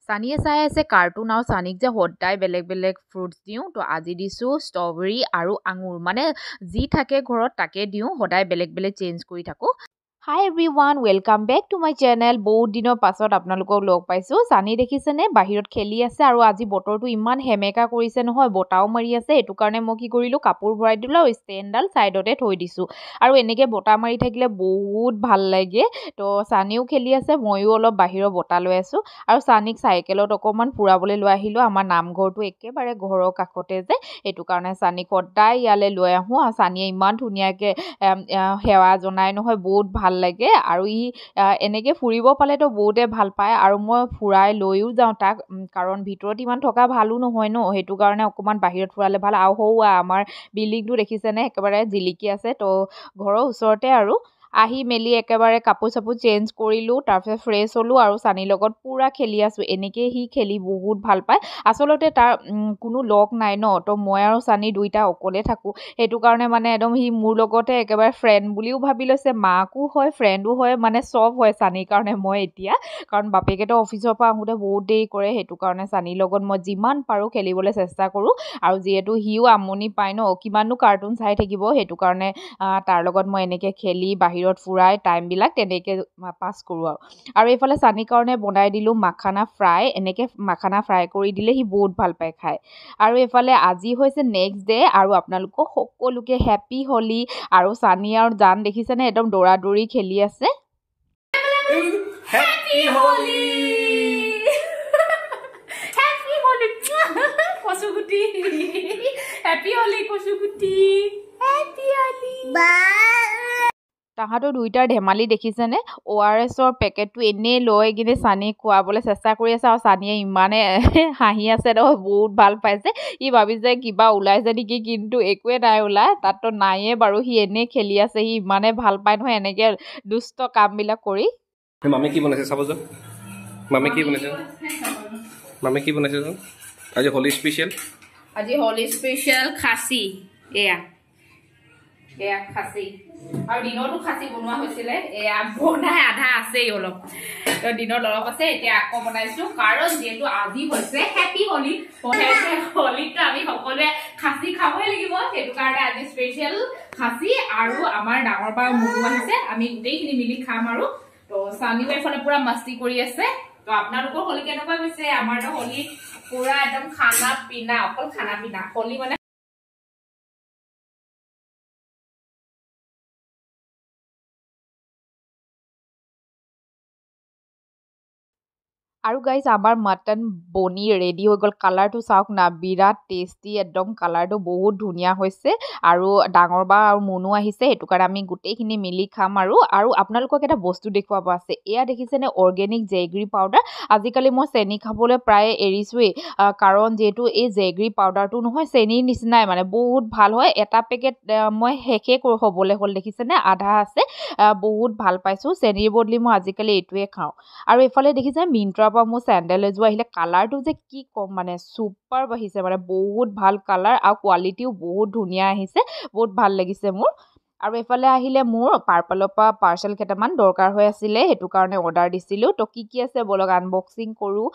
সানিয়ে চাই আছে কাৰ্টুন আৰু সানিক যে সদায় বেলেগ বেলেগ ফ্ৰুটছ দিওঁ তো আজি দিছোঁ ষ্ট্ৰবেৰী আৰু আঙুৰ মানে যি থাকে ঘৰত তাকে দিওঁ সদায় বেলেগ বেলেগ চেঞ্জ কৰি থাকোঁ hi everyone welcome back to my channel বহুত দিনৰ পাছত আপোনালোকক লগ পাইছোঁ সানি দেখিছেনে বাহিৰত খেলি আছে আৰু আজি বতৰটো ইমান হেমেকা কৰিছে নহয় বতাও মাৰি আছে এইটো কাৰণে মই কি কৰিলোঁ কাপোৰ ভৰাই দিলোঁ আৰু ষ্টেণ্ডডাল ছাইডতে থৈ দিছোঁ আৰু এনেকৈ বতাহ মাৰি থাকিলে বহুত ভাল লাগে তো সানিও খেলি আছে ময়ো অলপ বাহিৰৰ বতাহ লৈ আছোঁ আৰু সানিক চাইকেলত অকণমান ফুৰাবলৈ লৈ আহিলোঁ আমাৰ নামঘৰটো একেবাৰে ঘৰৰ কাষতে যে এইটো কাৰণে সানিক সদায় ইয়ালৈ লৈ আহোঁ আৰু সানিয়ে ইমান ধুনীয়াকৈ সেৱা জনাই নহয় বহুত ভাল লাগে আৰু ই এনেকৈ ফুৰিব পালেতো বহুতে ভাল পায় আৰু মই ফুৰাই লৈও যাওঁ তাক কাৰণ ভিতৰত ইমান থকা ভালো নহয় ন সেইটো কাৰণে অকণমান বাহিৰত ফুৰালে ভাল আৰু সৌৱা আমাৰ বিল্ডিংটো দেখিছেনে একেবাৰে জিলিকি আছে তো ঘৰৰ ওচৰতে আৰু আহি মেলি একেবাৰে কাপোৰ চাপোৰ চেঞ্জ কৰিলোঁ তাৰপিছত ফ্ৰেছ হ'লোঁ আৰু সানিৰ লগত পূৰা খেলি আছোঁ এনেকৈ সি খেলি বহুত ভাল পায় আচলতে তাৰ কোনো লগ নাই ন তো মই আৰু সানি দুইটা অকলে থাকোঁ সেইটো কাৰণে মানে একদম সি মোৰ লগতে একেবাৰে ফ্ৰেণ্ড বুলিও ভাবি লৈছে মাকো হয় ফ্ৰেণ্ডো হয় মানে চব হয় সানিৰ কাৰণে মই এতিয়া কাৰণ বাপেকেতো অফিচৰ পৰা আহোঁতে বহুত দেৰি কৰে সেইটো কাৰণে সানিৰ লগত মই যিমান পাৰোঁ খেলিবলৈ চেষ্টা কৰোঁ আৰু যিহেতু সিও আমনি পায় ন কিমাননো কাৰ্টুন চাই থাকিব সেইটো কাৰণে তাৰ লগত মই এনেকৈ খেলি বাহিৰত ফুৰাই টাইমবিলাক তেনেকৈ পাছ কৰোঁ আৰু এইফালে সানিৰ কাৰণে বনাই দিলোঁ মাখানা ফ্ৰাই এনেকৈ মাখানা ফ্ৰাই কৰি দিলে সি বহুত ভাল পায় খাই আৰু এইফালে আজি হৈছে নেক্সট ডে আৰু আপোনালোকক সকলোকে হেপী হোলী আৰু সানি আৰু জান দেখিছেনে একদম দৌৰা দৌৰি খেলি আছে হেপী হোলী হেপী হোলী কচুগুটি হেপী হোলী কচুগুটি হেপী হোলী তাহাঁতৰ দুইটাৰ ধেমালি দেখিছেনে ORSৰ পেকেটটো এনেই লৈ কিনে সানিক খুৱাবলৈ চেষ্টা কৰি আছে আৰু সানিয়ে ইমানে হাঁহি আছে ন বহুত ভাল পাইছে সি ভাবিছে কিবা ওলাইছে নেকি কিন্তু একোৱে নাই ওলাই তাততো নাইয়ে বাৰু সি এনেই খেলি আছে সি ইমানে ভাল পায় নহয় এনেকৈ দুষ্ট কামবিলাক কৰি মামী কি বনাইছে চাব যোৱা মামী কি বনাইছে আজি হোলী স্পেচিয়েল খাচী এয়া খাচী আৰু দিনতো খাচী বনোৱা হৈছিলে এয়া বনাই আধা আছেই অলপ দিনত অলপ আছে এতিয়া আকৌ বনাইছো কাৰণ যিহেতু আজি হৈছে হেপী হোলী হোলীতো আমি সকলোৱে খাচী খাবই লাগিব সেইটো কাৰণে আজি স্পেচিয়েল খাচী আৰু আমাৰ ডাঙৰ বা মুনু আহিছে আমি গোটেইখিনি মিলি খাম আৰু তো সানিও এফালে পুৰা মস্তি কৰি আছে তো আপোনালোকৰ হোলী কেনেকুৱা গৈছে আমাৰতো হোলী পুৰা একদম খানা পিনা অকল খানা পিনা হোলী মানে আৰু গাইজ আমাৰ মটন বনি ৰেডি হৈ গ'ল কালাৰটো চাওক না বিৰাট টেষ্টি একদম কালাৰটো বহুত ধুনীয়া হৈছে আৰু ডাঙৰ বা আৰু মুনু আহিছে সেইটো কাৰণে আমি গোটেইখিনি মিলি খাম আৰু আপোনালোকক এটা বস্তু দেখুৱাব আছে এয়া দেখিছেনে অৰ্গেনিক জেগৰী পাউডাৰ আজিকালি মই চেনি খাবলৈ প্ৰায় এৰিছোৱেই কাৰণ যিহেতু এই জেগৰী পাউডাৰটো নহয় চেনিৰ নিচিনাই মানে বহুত ভাল হয় এটা পেকেট মই শেষে হ'বলৈ হ'ল দেখিছেনে আধা আছে বহুত ভাল পাইছোঁ চেনিৰ বদলি মই আজিকালি এইটোৱে খাওঁ আৰু এইফালে দেখিছে মিন্ত্ৰা পৰা মোৰ চেণ্ডেল এযোৰ আহিলে কালাৰটো যে কি ক'ম মানে ছুপাৰ আহিছে মানে বহুত ভাল কালাৰ আৰু কোৱালিটিও বহুত ধুনীয়া আহিছে বহুত ভাল লাগিছে মোৰ আৰু এইফালে আহিলে মোৰ পাৰ্পলৰ পৰা পাৰ্চেল কেইটামান দৰকাৰ হৈ আছিলে সেইটো কাৰণে অৰ্ডাৰ দিছিলোঁ তো কি আছে বলক আনবক্সিং কৰোঁ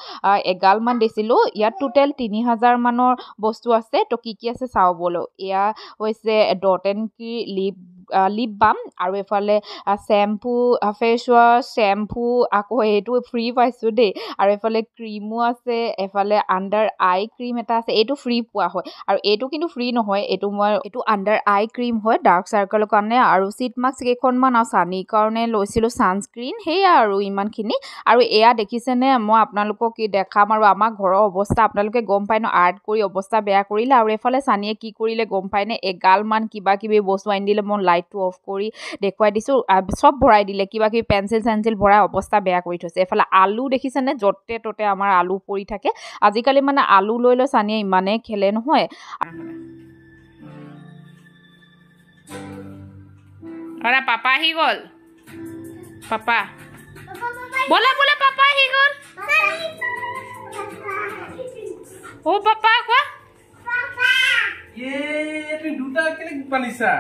এগালমান দিছিলোঁ ইয়াত টোটেল 3000 মানৰ বস্তু আছে তো কি আছে চাওঁ বলক এয়া হৈছে ডট এণ্ড কি লিপ বাম আৰু এইফালে শ্বেম্পু ফেচ ৱাছ শ্বেম্পু আকৌ এইটো ফ্ৰী পাইছোঁ দেই আৰু এইফালে ক্ৰীমো আছে এফালে আণ্ডাৰ আই ক্ৰীম এটা আছে এইটো ফ্ৰী পোৱা হয় আৰু এইটো কিন্তু ফ্ৰী নহয় এইটো আণ্ডাৰ আই ক্ৰীম হয় ডাৰ্ক চাৰ্কলৰ কাৰণে আৰু চিট মাস্ক কেইখনমান আৰু সানিৰ কাৰণে লৈছিলোঁ ছানস্ক্ৰীন সেয়া আৰু ইমানখিনি আৰু এয়া দেখিছেনে মই আপোনালোকক কি দেখাম আৰু আমাৰ ঘৰৰ অৱস্থা আপোনালোকে গম পায় ন আৰ্ট কৰি অৱস্থা বেয়া কৰিলে আৰু এইফালে সানিয়ে কি কৰিলে গম পায়নে এগালমান কিবা কিবি বস্তু আনি দিলে মই লাইটটো অফ কৰি দেখুৱাই দিছোঁ চব ভৰাই দিলে কিবা কিবি পেঞ্চিল চেঞ্চিল ভৰাই অৱস্থা বেয়া কৰি থৈছে এইফালে আলু দেখিছেনে য'তে ত'তে আমাৰ আলু পৰি থাকে আজিকালি মানে আলু লৈ সানিয়ে ইমানেই খেলে নহয় অৰা পাপা আহি গ'ল পাপা বলা বলা পাপা আহি গ'ল ও পাপা কোৱা তুমি দুটা কেনে বানিছা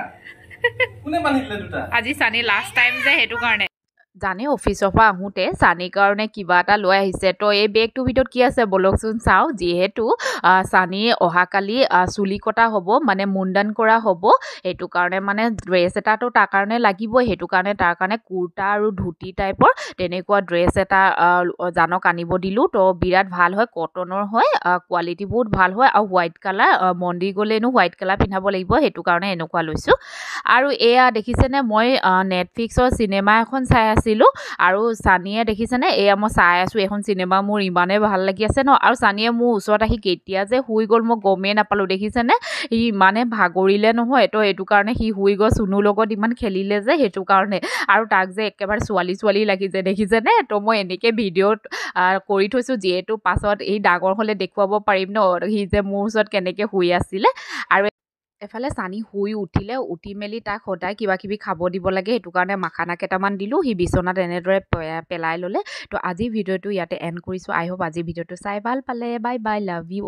কোনে বানিলে দুটা আজি সানি লাষ্ট টাইম যে হেতু কাৰণে জানে অফিচৰ পৰা আহোঁতে চানীৰ কাৰণে কিবা এটা লৈ আহিছে তো এই বেগটোৰ ভিতৰত কি আছে বলকচোন চাওঁ যিহেতু চানী অহাকালি চুলি কটা হ'ব মানে মুণ্ডন কৰা হ'ব সেইটো কাৰণে মানে ড্ৰেছ এটাতো তাৰ কাৰণে লাগিবই সেইটো কাৰণে তাৰ কাৰণে কুৰ্তা আৰু ধুতি টাইপৰ তেনেকুৱা ড্ৰেছ এটা জানক আনিব দিলোঁ তো বিৰাট ভাল হয় কটনৰ হয় কোৱালিটি বহুত ভাল হয় আৰু হোৱাইট কালাৰ মন্দিৰ গ'লেনো হোৱাইট কালাৰ পিন্ধাব লাগিব সেইটো কাৰণে এনেকুৱা লৈছোঁ আৰু এয়া দেখিছেনে মই নেটফ্লিক্সৰ চিনেমা এখন চাই আছিলোঁ আৰু চানীয়ে দেখিছেনে এয়া মই চাই আছোঁ এখন চিনেমা মোৰ ইমানেই ভাল লাগি আছে ন আৰু চানীয়ে মোৰ ওচৰত আহি কেতিয়া যে শুই গ'ল মই গমেই নাপালোঁ দেখিছেনে সি ইমানে ভাগৰিলে নহয় তো এইটো কাৰণে সি শুই গ'ল চুনুৰ লগত ইমান খেলিলে যে সেইটো কাৰণে আৰু তাক যে একেবাৰে ছোৱালী লাগিছে দেখিছেনে তো মই এনেকৈ ভিডিঅ'ত কৰি থৈছোঁ যিহেতু পাছত এই ডাঙৰ হ'লে দেখুৱাব পাৰিম ন সি যে মোৰ ওচৰত কেনেকৈ শুই আছিলে আৰু এফালে চানী শুই উঠি মেলি তাক সদায় কিবা কিবি খাব দিব লাগে সেইটো কাৰণে মাখানা কেইটামান দিলোঁ সি বিচনাত এনেদৰে পেলাই ল'লে তো আজি ভিডিঅ'টো ইয়াতে এণ্ড কৰিছোঁ আই হোপ আজি ভিডিঅ'টো চাই ভাল পালে বাই বাই লাভ ইউ